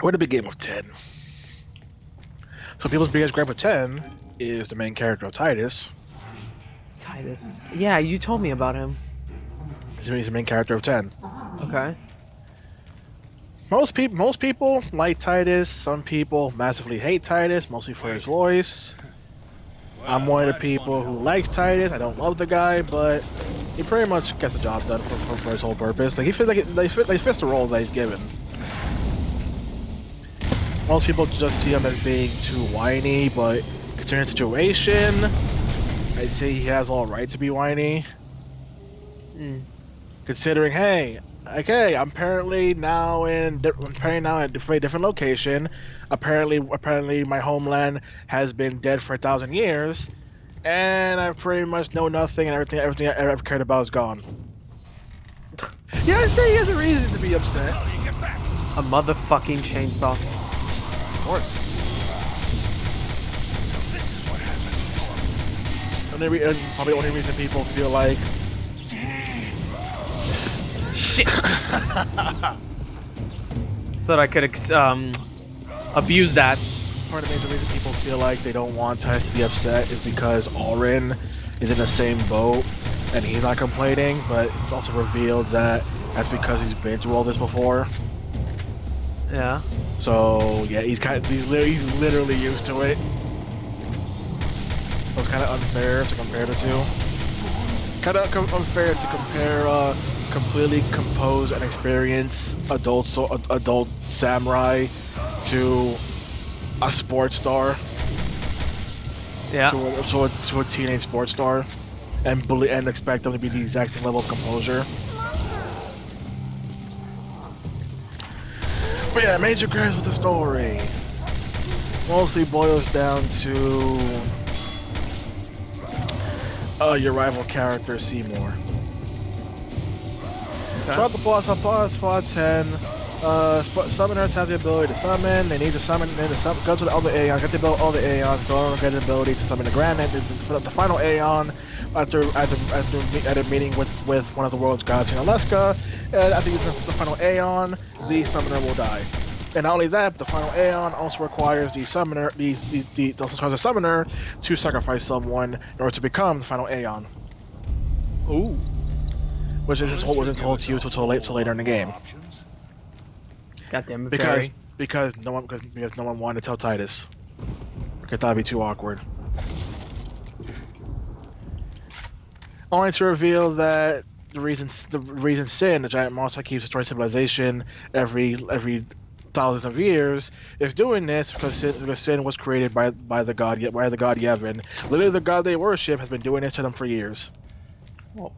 Where to begin with 10? So people's biggest gripe with 10 is the main character of Titus. Titus. Yeah, you told me about him. He's the main character of 10. Okay. Most people like Titus. Some people massively hate Titus, mostly for his voice. I'm one of the people who likes Titus. I don't love the guy, but he pretty much gets the job done for his whole purpose. Like he fits fits the role that he's given. Most people just see him as being too whiny, but considering the situation, I say he has all right to be whiny. Considering, hey, okay, I'm apparently now in a different location. Apparently, my homeland has been dead for 1,000 years, and I pretty much know nothing, and everything I ever cared about is gone. Yeah, I say he has a reason to be upset. A motherfucking chainsaw. Of course. Probably the only reason people feel like shit. Thought I could abuse that. Part of the reason people feel like they don't want Titus to be upset is because Orin is in the same boat and he's not complaining, but it's also revealed that that's because he's been through all this before. Yeah. So yeah, he's literally used to it. So it's kind of unfair to compare the two. Kind of unfair to compare completely composed and experienced adult samurai to a sports star. Yeah. To a teenage sports star, and expect them to be the exact same level of composure. But yeah, major gripes with the story mostly boils down to your rival character Seymour. Okay. Throughout the plot 10, summoners have the ability to summon. They need to summon, go to all the Aeons, get the all the Aeons, don't get the ability to summon the Grand, the final Aeon after a meeting with one of the world's gods in Alaska. And after using the final Aeon, the summoner will die. And not only that, but the final Aeon also requires the summoner, to sacrifice someone in order to become the final Aeon. Ooh. Which wasn't told to you till later in the game. Goddamn it, because no one wanted to tell Titus. Because that'd be too awkward. Only to reveal that the reason Sin, the giant monster that keeps destroying civilization every thousands of years, is doing this because Sin was created by the god Yevon. Literally, the god they worship has been doing this to them for years. Oh.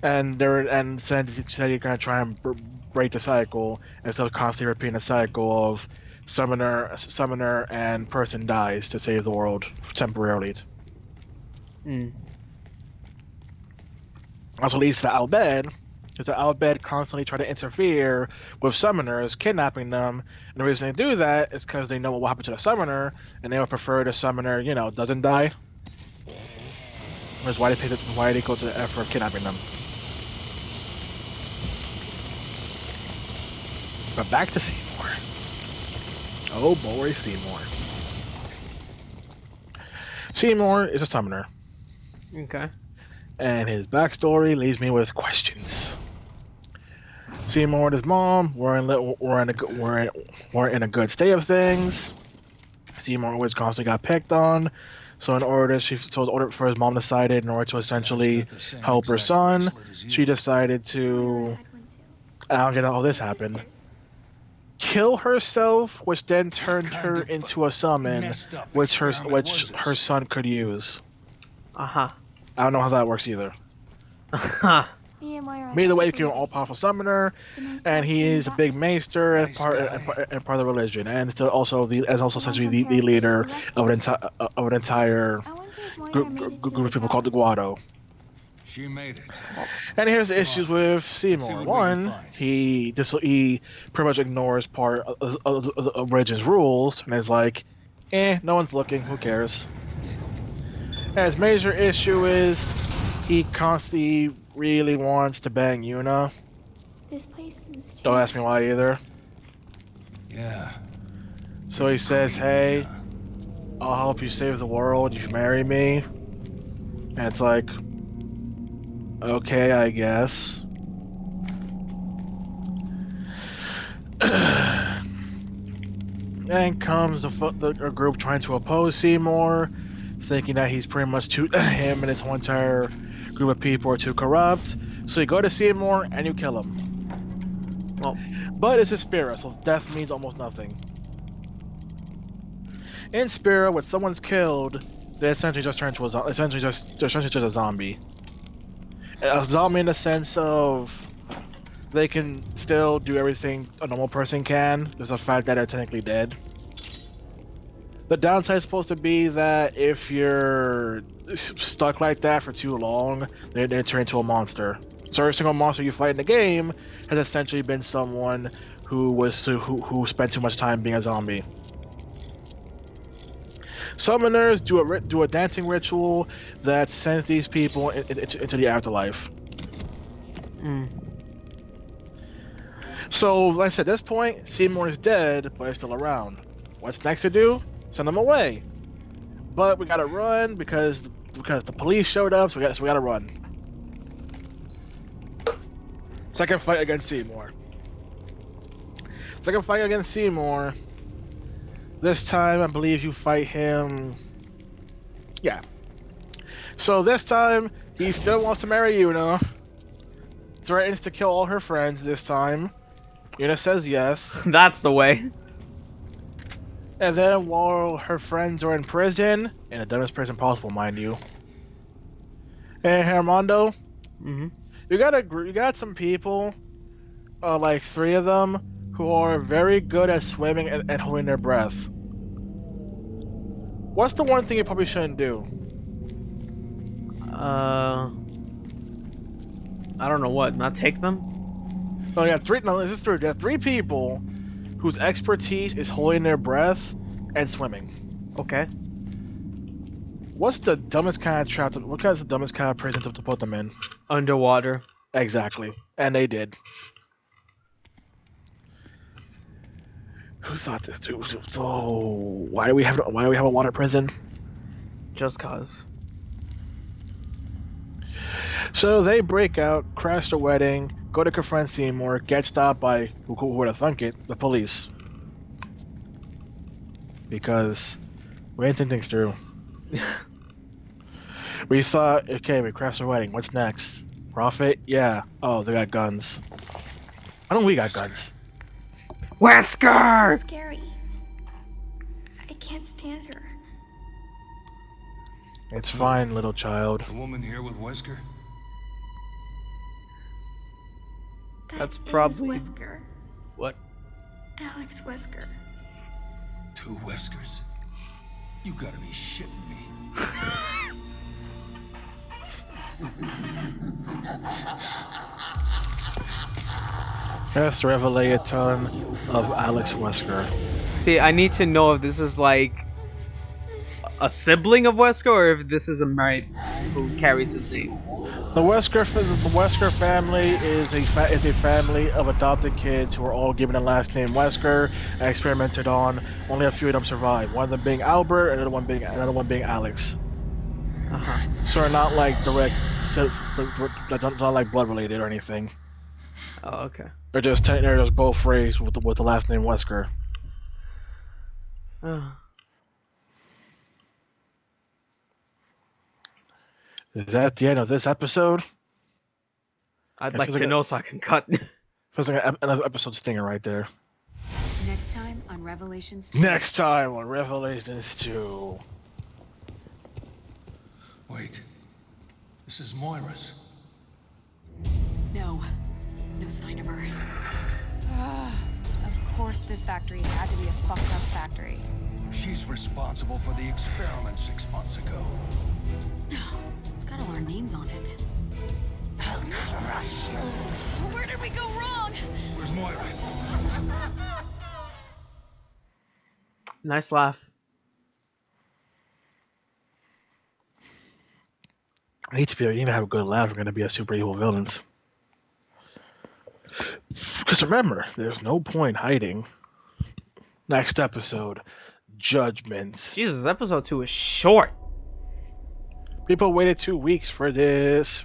And Sin said you're gonna try and break the cycle instead of constantly repeating the cycle of summoner and person dies to save the world temporarily. Also leads to the Al-Bhed, because the Al-Bhed constantly try to interfere with summoners, kidnapping them, and the reason they do that is because they know what will happen to the summoner, and they would prefer the summoner, doesn't die. That's why they go to the effort of kidnapping them. But back to Seymour. Oh boy, Seymour. Seymour is a summoner. Okay. And his backstory leaves me with questions. Seymour and his mom were in a good state of things. Seymour always constantly got picked on. So in order for his mom decided in order to essentially help her son, she decided to, I don't get how this happened, kill herself, which then turned her into a summon, which her son could use. Uh-huh. I don't know how that works either. Either way, you're an all-powerful summoner, and he is a big maester and part of the religion, and also essentially the leader of an entire group of people called the Guado. She made it. And here's the issues with Seymour. One, he pretty much ignores part of the religion's rules, and is like, no one's looking, who cares? And his major issue is he constantly really wants to bang Yuna. This place is changed. Don't ask me why either. Yeah. So he says, hey, I'll help you save the world if you marry me. And it's like, okay, I guess. Then comes a group trying to oppose Seymour, thinking that he's pretty much him and his whole entire group of people are too corrupt. So you go to Seymour and you kill him. Well, But it's a Spira, so death means almost nothing. In Spira, when someone's killed, they essentially just turn to essentially just a zombie. A zombie in the sense of they can still do everything a normal person can, just the fact that they're technically dead. The downside is supposed to be that if you're stuck like that for too long, they turn into a monster. So every single monster you fight in the game has essentially been someone who spent too much time being a zombie. Summoners do a dancing ritual that sends these people into the afterlife. So, like I said, at this point, Seymour is dead, but he's still around. What's next to do? Send him away. But we gotta run because the police showed up, so we gotta run. Second fight against Seymour. This time, I believe you fight him. Yeah. So this time, he still wants to marry Yuna. Threatens to kill all her friends this time. Yuna says yes. that's the way. And then while her friends are in prison, in the dumbest prison possible, mind you. Hey, Armando. You got some people, like 3 of them, who are very good at swimming and holding their breath. What's the one thing you probably shouldn't do? I don't know what. Not take them? Oh, yeah, 3. No, this is 3. There are 3 people whose expertise is holding their breath and swimming. Okay. What's the dumbest kind of trap? What kind of the dumbest kind of prison to put them in? Underwater. Exactly, and they did. Who thought this? So why do we have a water prison? Just cause. So they break out, crash the wedding, go to confront Seymour, get stopped by who would have thunk it? The police. Because we didn't think things through. We thought, okay, we crashed the wedding. What's next? Profit? Yeah. Oh, they got guns. I don't. We got guns. Wesker! So scary. I can't stand her. It's fine, little child. The woman here with Wesker? That's That is probably- Wesker. What? Alex Wesker. 2 Weskers? You gotta be shitting me. That's the revelation of Alex Wesker. See, I need to know if this is like a sibling of Wesker or if this is a married who carries his name. The Wesker family is a family of adopted kids who are all given the last name Wesker and experimented on. Only a few of them survive. One of them being Albert, and another one being Alex. So they're not like direct, not like blood related or anything. Oh, okay. They're just both raised with the last name Wesker. Is that the end of this episode? I'd It like feels to like know so I can cut. Feels like another episode stinger right there. Next time on Revelations 2. Next time on Revelations 2. Wait. This is Moira's. No sign of her. Of course this factory had to be a fucked up factory. She's responsible for the experiment 6 months ago. It's got all our names on it. I'll crush you. Where did we go wrong? Where's Moira? Nice laugh. I need to have a good laugh. We're gonna be a super evil villains. Because remember, there's no point hiding. Next episode, Judgments. Jesus, episode 2 is short. People waited 2 weeks for this.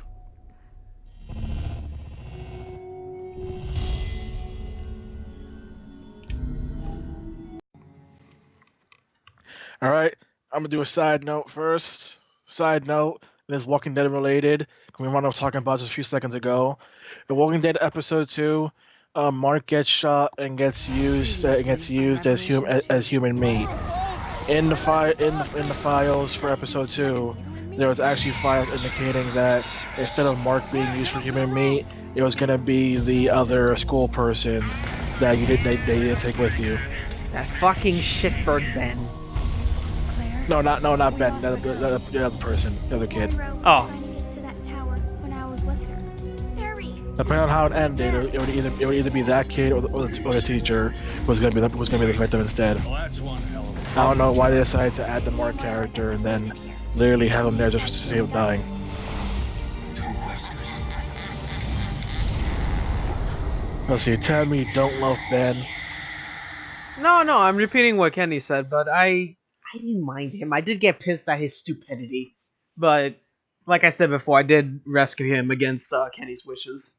Alright, I'm gonna do a side note first. Side note, and it's Walking Dead related. We were talking about just a few seconds ago. The Walking Dead episode 2, Mark gets shot and gets used as human meat. In the files for episode 2, there was actually files indicating that instead of Mark being used for human meat, it was gonna be the other school person that they didn't take with you. That fucking shitbird Ben. No, not Ben. The other person, the other kid. Oh. To that tower when I was with her. Harry. Depending on how it ended, it would either be that kid or the teacher was gonna be the victim instead. Well, that's one hell of a... I don't know why they decided to add the Mark character and then literally have him there just to save him dying. 2 Weskers. Let's see. Tell me you don't love Ben. No, I'm repeating what Kenny said, but I didn't mind him. I did get pissed at his stupidity, but like I said before, I did rescue him against Kenny's wishes.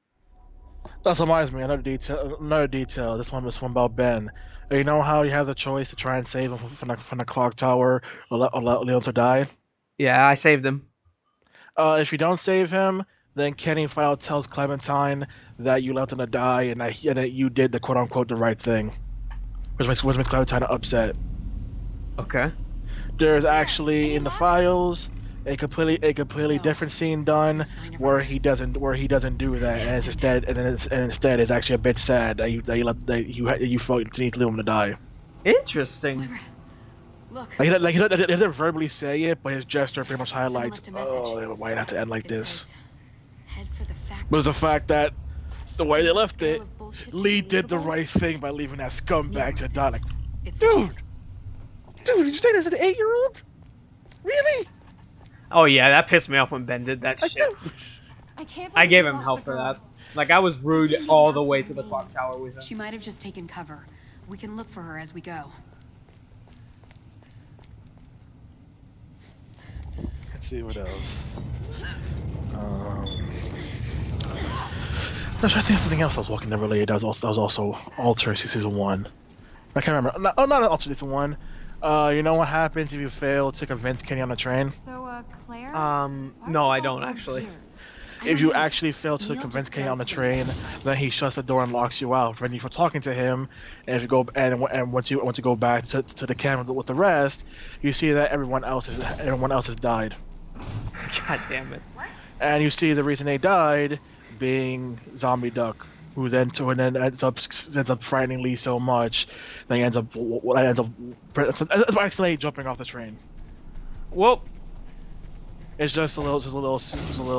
That reminds me, another detail. This one about Ben. You know how you have the choice to try and save him from the clock tower or let Leon to die? Yeah, I saved him. If you don't save him, then Kenny File tells Clementine that you left him to die and that you did the quote-unquote the right thing. Which makes Clementine upset. Okay. There's actually in the files a completely different scene done where he doesn't do that, and instead it's actually a bit sad that you felt you need to leave him to die. Interesting. Look. He doesn't verbally say it, but his gesture pretty much highlights, oh, it might have to end like this. Head for the factory. But it's the fact that the way they left it, Lee did the right thing by leaving that scumbag to die. Like, dude, did you say this is an 8-year-old? Really? Oh yeah, that pissed me off when Ben did that shit. I gave him hell for that. Like, I was rude all the way to the clock tower with him. She might have just taken cover. We can look for her as we go. Let's see what else. I think there's something else I was walking there related. That was also Alter season 1. I can't remember. Not Alter season 1. You know what happens if you fail to convince Kenny on the train? So, Claire? No, I don't actually. If you actually fail to convince Kenny on the train, then he shuts the door and locks you out, preventing you from talking to him. And if you go once you go back to the camera with the rest, you see that everyone else has died. God damn it. And you see the reason they died being Zombie Duck, who then ends up frightening Lee so much that he ends up accidentally jumping off the train. Whoop. It's just a little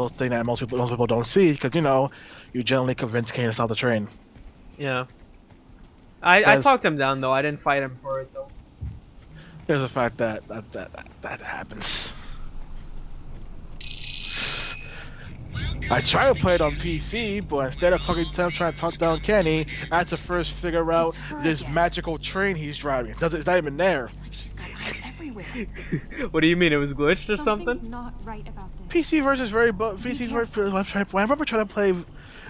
thing that most people don't see, because you generally convince Kane to stop the train. Yeah. I talked him down though. I didn't fight him for it though. There's the fact that happens. I tried to play it on PC, but instead of talking to him, trying to talk down Kenny, I had to first figure out this magical train he's driving. It's not even there. She's got eyes everywhere. What do you mean? It was glitched or Something's something? not right about this. PC versus when I remember trying to play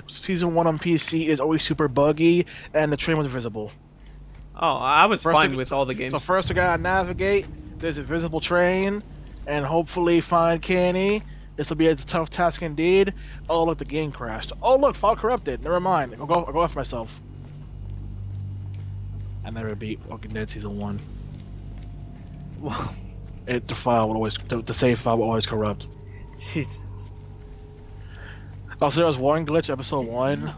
season 1 on PC, is always super buggy, and the train was invisible. Oh, I was fine with all the games. So first I gotta navigate, there's a visible train, and hopefully find Kenny. This will be a tough task indeed. Oh look, the game crashed. Oh look, file corrupted. Never mind. I'll go after myself. I never beat Walking Dead season 1. Wow. The save file will always corrupt. Jesus. Also, there was one glitch episode 1,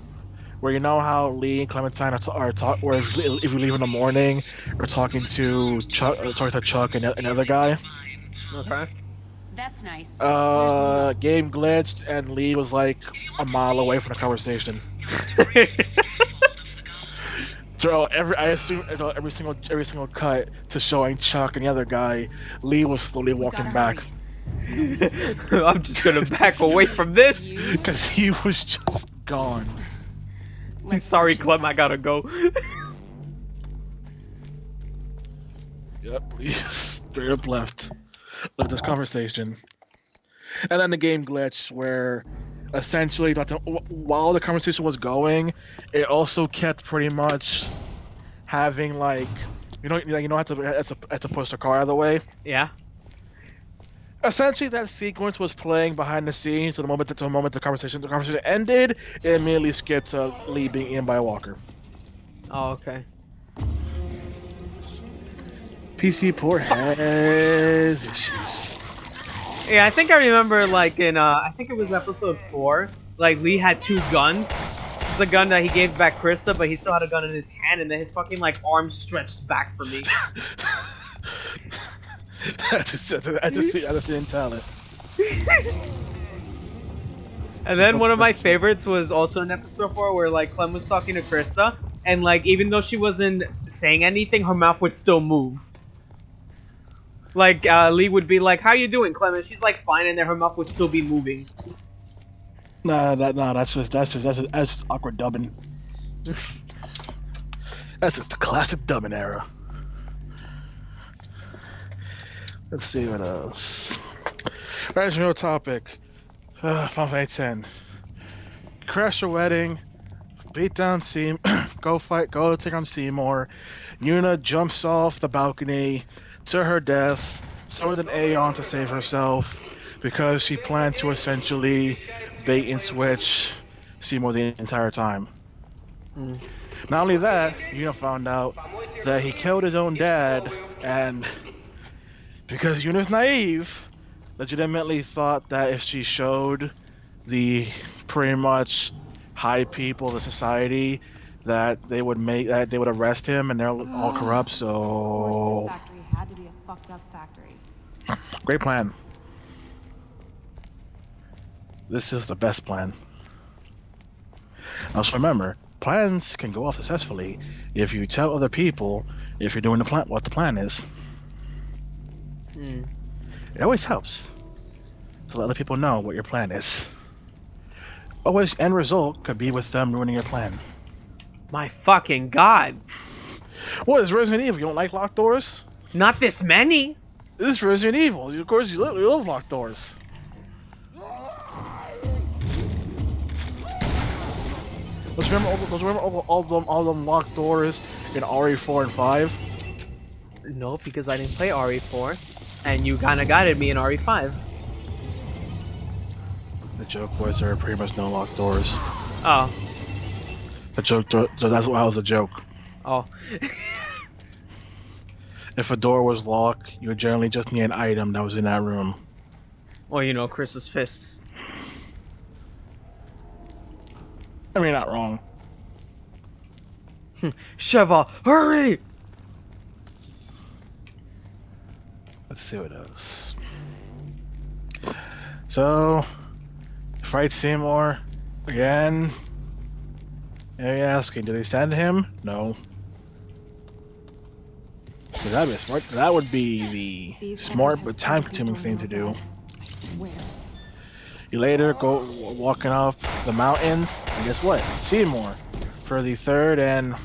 where you know how Lee and Clementine are talking, where if you leave in the morning, we're talking to Chuck and another guy. Okay. That's nice. Game glitched and Lee was like a mile away from the conversation. So I assume every single cut to showing Chuck and the other guy, Lee was slowly walking back. I'm just gonna back away from this. Because he was just gone. Sorry, Clem, I gotta go. Yep, we straight up left this conversation. And then the game glitched where essentially while the conversation was going, it also kept pretty much having like you know have to push the car out of the way. Yeah. Essentially, that sequence was playing behind the scenes to the moment the conversation ended. It immediately skipped to Lee being in by a walker. Oh, okay. PC port has issues. Yeah, I think I remember, like, in, I think it was episode 4, like, Lee had 2 guns. This is the gun that he gave back Krista, but he still had a gun in his hand, and then his fucking, like, arm stretched back for me. I just didn't tell it. And then one of my favorites was also in episode 4, where, like, Clem was talking to Krista, and, like, even though she wasn't saying anything, her mouth would still move. Like, Lee would be like, "How you doing, Clem?" And she's like, "Fine," and then her mouth would still be moving. That's just awkward dubbing. That's just the classic dubbing era. Let's see what else. Original topic. Final Fantasy X. Crash your wedding. Beat down Seymour. Go to take on Seymour. Yuna jumps off the balcony to her death, so with an Aeon to save herself, because she planned to essentially bait and switch Seymour the entire time. Not only that, Yuna found out that he killed his own dad, and because Yuna's naive, legitimately thought that if she showed the pretty much high people of the society that they would arrest him, and they're all corrupt. Of course, So this factory had to be a fucked up factory. great plan. This is the best plan. Also remember, plans can go off successfully if you tell other people if you're doing the plan, what the plan is. It always helps to let other people know what your plan is. Always end result could be with them ruining your plan. My fucking god. What is Resident Evil? You don't like locked doors? Not this many. This is Resident Evil. Of course, you love locked doors. Don't you remember all them locked doors in RE4 and 5? No, because I didn't play RE4, and you kinda guided me in RE5. The joke was there are pretty much no locked doors. Oh. The joke, that's why it was a joke. Oh. If a door was locked, you would generally just need an item that was in that room. Or, you know, Chris's fists. I mean, not wrong. Sheva, hurry! Let's see what else. So, fight Seymour again. Are you asking, do they send him? No. That'd be smart. That would be the smart but time-consuming thing to do. Where? You later go walking up the mountains, and guess what? Seymour for the third, and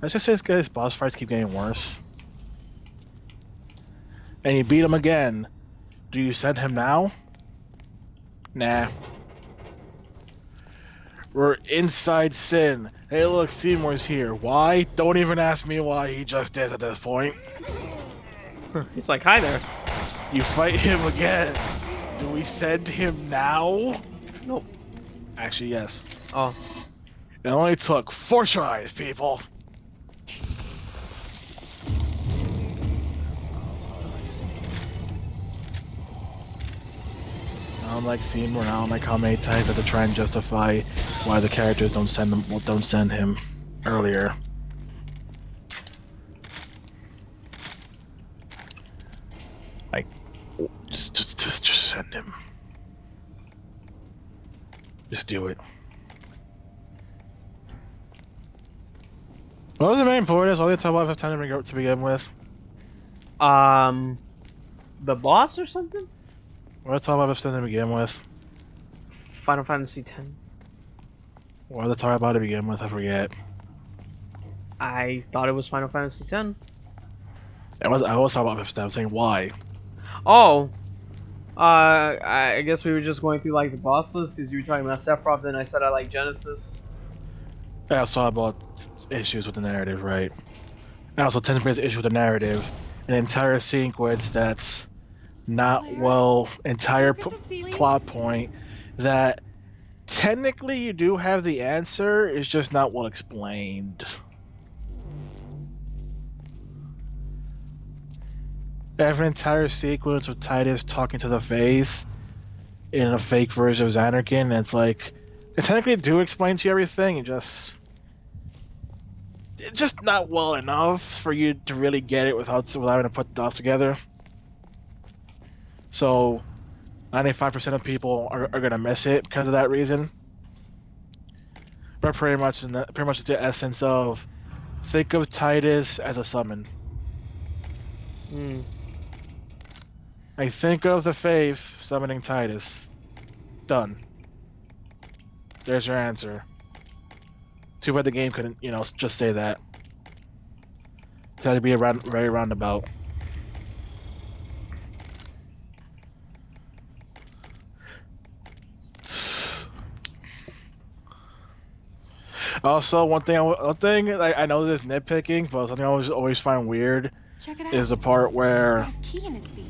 let's just say this guy's boss fights keep getting worse. And you beat him again. Do you send him now? Nah. We're inside Sin. Hey look, Seymour's here. Why? Don't even ask me why, he just is at this point. He's like, hi there. You fight him again. Do we send him now? Nope. Actually, yes. Oh. It only took 4 tries, people. I don't like Seymour, and I don't like how many times that they try and justify why the characters don't send him earlier. Like, just send him. Just do it. What was the main point? Is all the time I've time to begin with? The boss or something? What's all I've time to begin with? Final Fantasy X. What was I talking about to begin with? I forget. I thought it was Final Fantasy X. I was talking about Fifth. I was saying why. Oh, I guess we were just going through like the boss list because you were talking about Sephiroth, then I said I like Genesis. I also talked about issues with the narrative, right? I also tend to raise issues with the narrative. An entire sequence that's not entire look at the ceiling. plot point that technically you do have the answer, it's just not well explained. I have an entire sequence of Titus talking to the Faith in a fake version of Xanarkin, and it's like, they technically do explain to you everything, it's just not well enough for you to really get it without having to put dots together. So, 95% of people are gonna miss it because of that reason. But pretty much the essence of, think of Titus as a summon. I think of the Faith summoning Titus. Done. There's your answer. Too bad the game couldn't, just say that. It had to be very roundabout. Also, one thing I know this is nitpicking, but something I always find weird Check it out. is the part It's where got a key in its beak.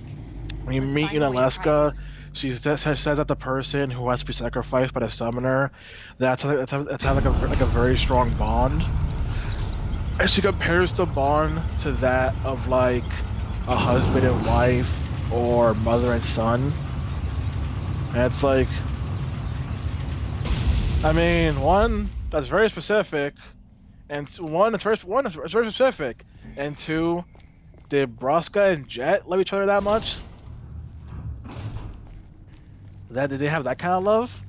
when you Let's meet find a way to pry Unaleska, it loose. she says that the person who has to be sacrificed by the summoner, that's have like a very strong bond. And she compares the bond to that of like a husband and wife or mother and son. And it's like, I mean, one that's very specific, and one is very specific, and two, did Braska and Jet love each other that much? Did they have that kind of love?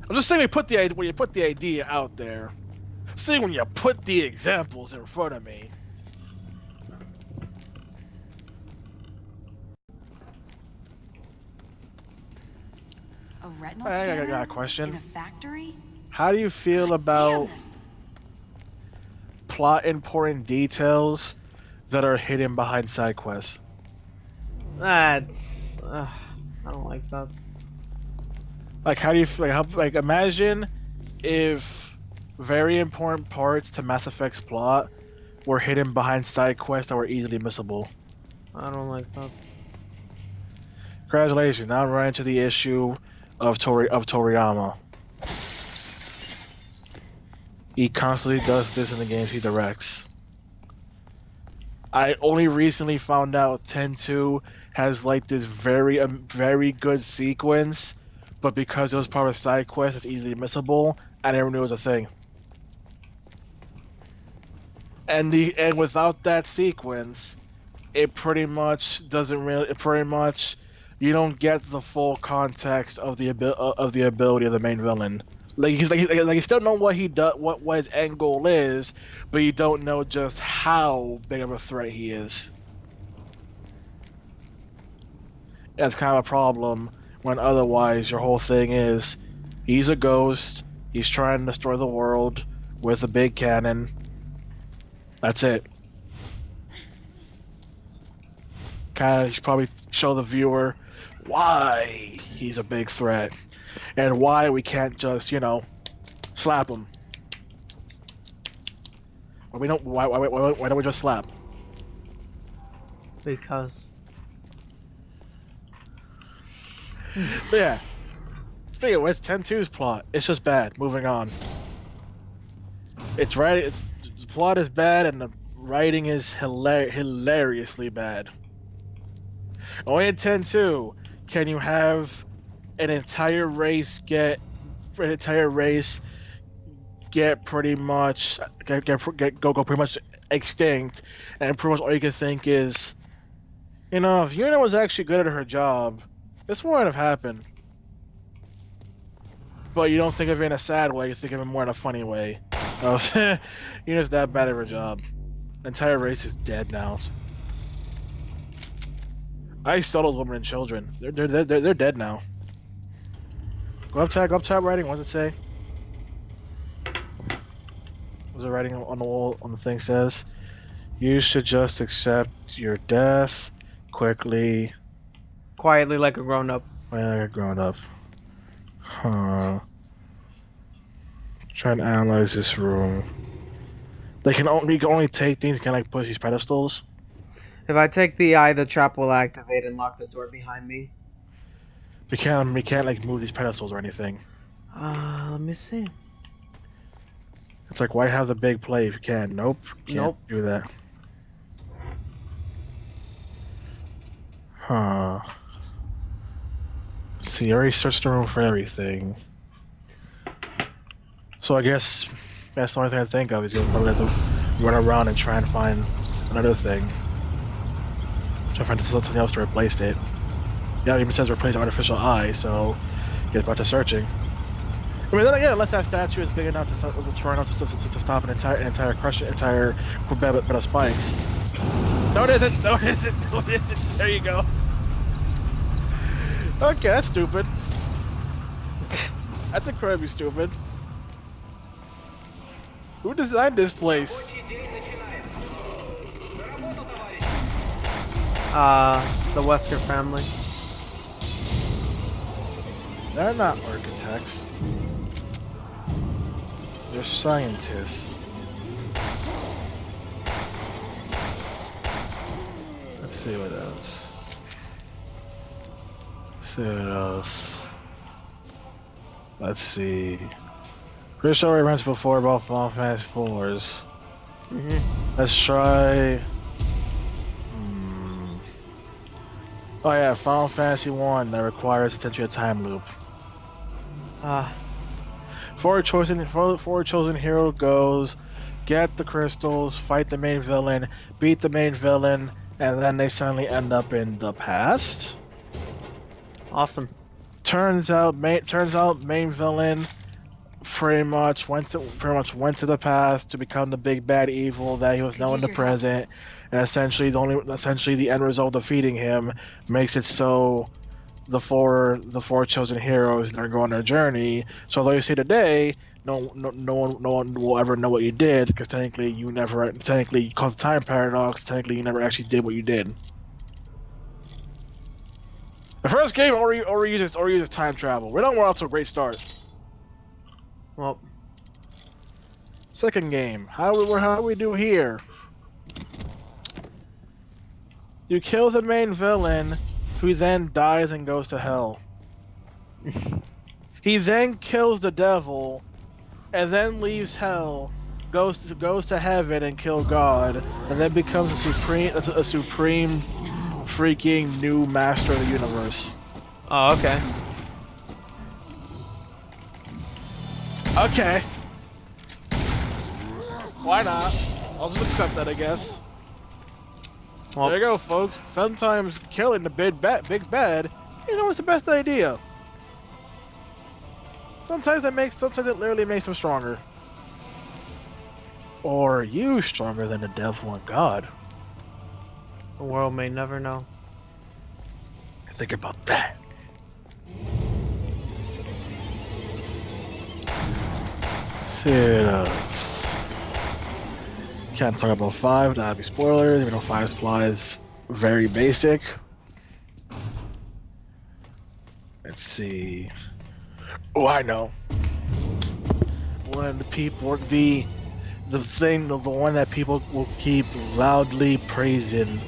I'm just saying when you put the idea out there. See, when you put the examples in front of me. A retinal I scanner got a question. in a factory? How do you feel God about damn this. plot important details that are hidden behind side quests? That's I don't like that. Like, how do you imagine if very important parts to Mass Effect's plot were hidden behind side quests that were easily missable. I don't like that. Congratulations, now we're into the issue of Toriyama. He constantly does this in the games he directs. I only recently found out 10-2 has like this very good sequence, but because it was part of a side quest, it's easily missable. I never knew it was a thing. And without that sequence, it pretty much doesn't really. You don't get the full context of the ability of the main villain. Like you still know what he does, what his end goal is, but you don't know just how big of a threat he is. That's kind of a problem when otherwise your whole thing is, he's a ghost, he's trying to destroy the world with a big cannon. That's it. Kind of should probably show the viewer why he's a big threat and why we can't just, slap him. Why don't we just slap? Because But yeah. Speaking of which, 10-2's plot, it's just bad. Moving on. The plot is bad and the writing is hilariously bad. Only in 10-2 can you have an entire race get pretty much go pretty much extinct, and pretty much all you can think is, if Yuna was actually good at her job, this wouldn't have happened. But you don't think of it in a sad way, you think of it more in a funny way. Yuna's that bad at her job. The entire race is dead now. I saw those women and children. They're dead now. Go up tab writing. What does it say? Was it writing on the wall on the thing says? You should just accept your death quickly. Quietly like a grown-up. When I got grown up. Huh. Trying to analyze this room. You can only take things. You can like push these pedestals. If I take the eye, the trap will activate and lock the door behind me. We can't like move these pedestals or anything. Let me see. It's like, why have the big play if you can? Nope. Can't Nope. do that. Huh. See, I already searched the room for everything. So I guess that's the only thing I think of is you'll probably have to run around and try and find another thing. Try to find something else to replace it. Yeah, it even says replace artificial eye, so get back to searching. I mean, then again, unless that statue is big enough to stop an entire bed of spikes. No, it isn't. No, it isn't. No, it isn't. There you go. Okay, that's stupid. That's incredibly stupid. Who designed this place? The Wesker family. They're not architects. They're scientists. Let's see what else. Let's see. Pretty sure we mentioned before about Final Fantasy 4s. Let's try. Oh yeah, Final Fantasy 1 that requires essentially a time loop. For a chosen hero goes, get the crystals, fight the main villain, beat the main villain, and then they suddenly end up in the past. Awesome. Turns out main villain pretty much went to the past to become the big bad evil that he was now in the present, and essentially the end result of defeating him makes it so the four chosen heroes that go on their journey. So although you see today, no one will ever know what you did, because technically you caused a time paradox. Technically you never actually did what you did. The first game already uses time travel. We're off to a great start. Well, second game, how do we do here? You kill the main villain, who then dies and goes to hell. He then kills the devil, and then leaves hell, goes to heaven and kill God, and then becomes a supreme freaking new master of the universe. oh, okay. Okay. Why not? I'll just accept that, I guess. Well, there you go, folks. Sometimes killing the big bad isn't always the best idea. Sometimes it literally makes them stronger. Or you stronger than the devil and God. the world may never know. Think about that. Sit-ups. Can't talk about 5, that'd be spoilers, even though 5 supplies very basic. Let's see. Oh, I know. One of the people, the one that people will keep loudly praising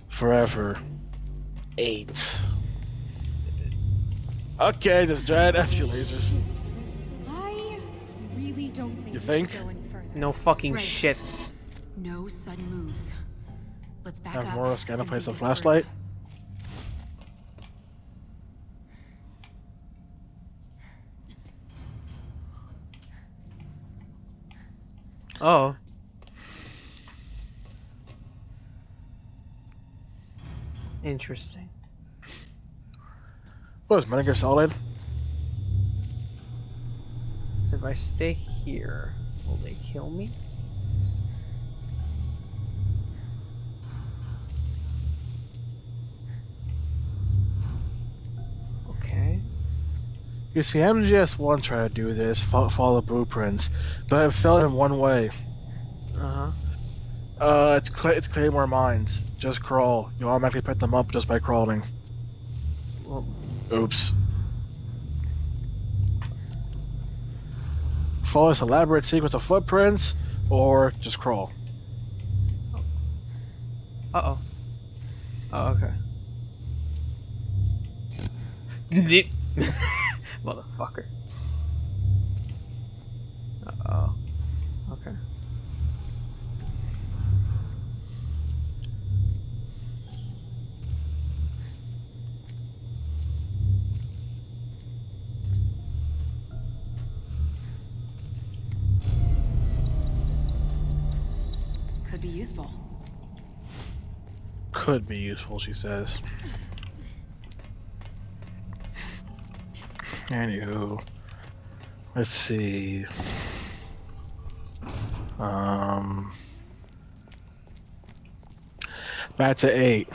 forever. 8. Okay, just giant FU lasers. I really don't think You we think? should go any further. No fucking Right. shit. No sudden moves. Let's back Have up. more scanner and place think a this flashlight. through. Oh. Interesting. What is Metal Gear Solid? So if I stay here, will they kill me? Okay. You see, MGS1 tried to do this, follow blueprints, but it failed in one way. It's Claymore mines. Just crawl. You automatically pick them up just by crawling. Well, Oops. Follow this elaborate sequence of footprints, or just crawl. uh-oh. Oh, okay. Motherfucker. Uh-oh. Okay. Could be useful. Could be useful, she says. Anywho, let's see. Back to 8.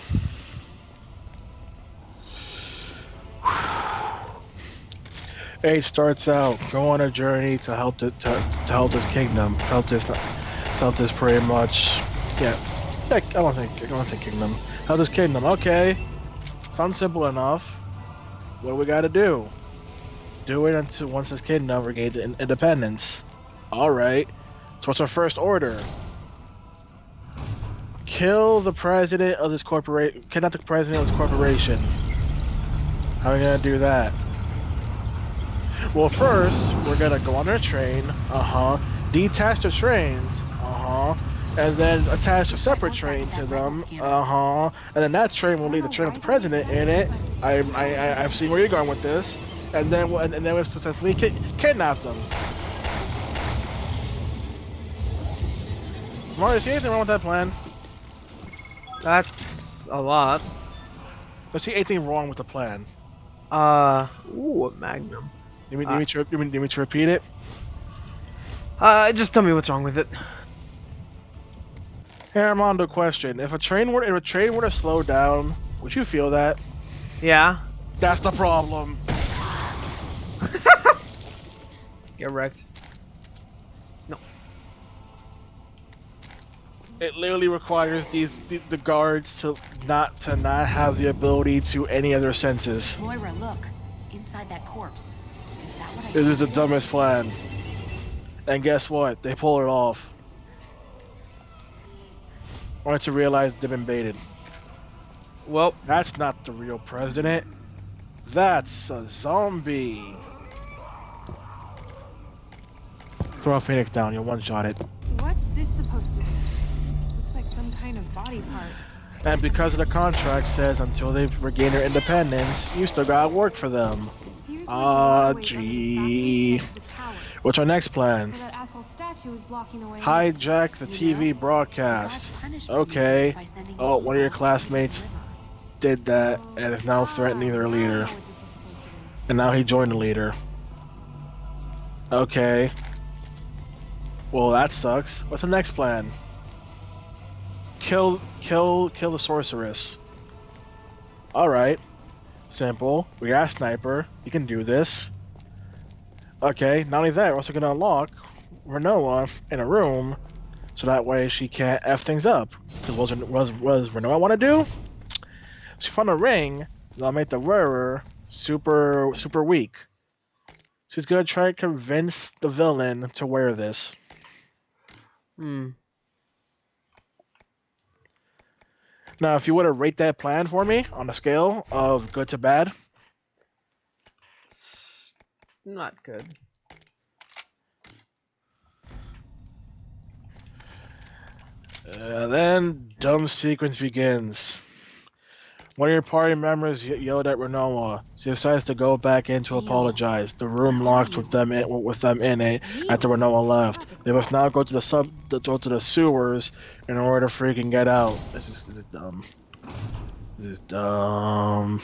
Eight starts out go on a journey to help this kingdom, help this pretty much. Yeah, I don't think kingdom. Help this kingdom. Okay, sounds simple enough. What do we got to do? Do it until once this kingdom regains independence. All right. So what's our first order? Kill the president of this corporation. Kidnap the president of this corporation. How are we gonna do that? Well, first we're gonna go on a train. Detach the trains. And then attach a separate train to them. And then that train will lead the train with the president in it. I've seen where you're going with this. And then we'll successfully kidnap them. Mario, see anything wrong with that plan? That's a lot. Let's see anything wrong with the plan. Ooh, a magnum. You need me to repeat it? Just tell me what's wrong with it. Hey Armando, question: If a train were to slow down, would you feel that? Yeah. That's the problem. Get wrecked. No. It literally requires the guards to not have the ability to any other senses. Moira, look. Inside that corpse. Is that what I This is the think it dumbest plan. And guess what? They pull it off. Only to realize they've been baited. Well, That's not the real president. That's a zombie. Throw a Phoenix down, you'll one-shot it. What's this supposed to be? Looks like some kind of body part. And because of the contract says until they regain their independence, you still gotta work for them. Here's where the waterways under the Gee. factory connect to the tower, What's our next plan? where that asshole statue is blocking the way. Hijack the TV broadcast. Okay. Oh, one of your classmates did that and is now threatening their leader. And now he joined the leader. Okay. Well, that sucks. What's the next plan? Kill the sorceress. Alright. Simple. We got a sniper. You can do this. Okay, not only that, we're also gonna unlock Renoa in a room so that way she can't F things up. Because what does Renoa want to do? She found a ring that'll make the wearer super weak. She's gonna try to convince the villain to wear this. Now, if you were to rate that plan for me on a scale of good to bad, it's not good. then dumb sequence begins. One of your party members yelled at Renoa. She decides to go back in to apologize. The room locks with them in it after Renoa left. They must now go to the sewers in order to freaking get out. This is dumb. This is dumb.